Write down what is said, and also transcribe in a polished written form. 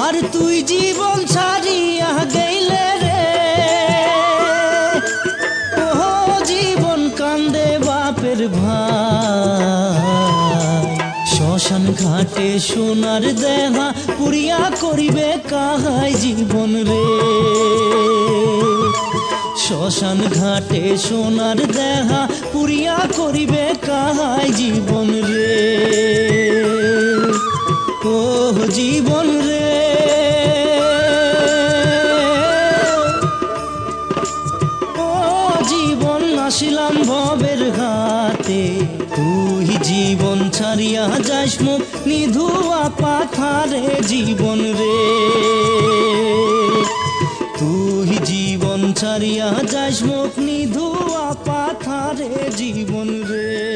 আর তুই জীবন ছাড়িয়া গেলে রে, ও জীবন কান্দে বাপের ভাই। শ্মশান ঘাটে সোনার দেহা পুরিয়া করিবে কাহাই জীবন রে। শ্মশান ঘাটে সোনার দেহা পুরিয়া করিবে কাহাই জীবন রে। ও জীবন রে, ও জীবন আসিলাম ভবের ঘাটে, তুই জীবন ছাড়িয়া যাস মুখ নিধুয়া পাথারে জীবন রে। তুই জীবন ছাড়িয়া যাস মুখ নিধুয়া পাথারে জীবন রে।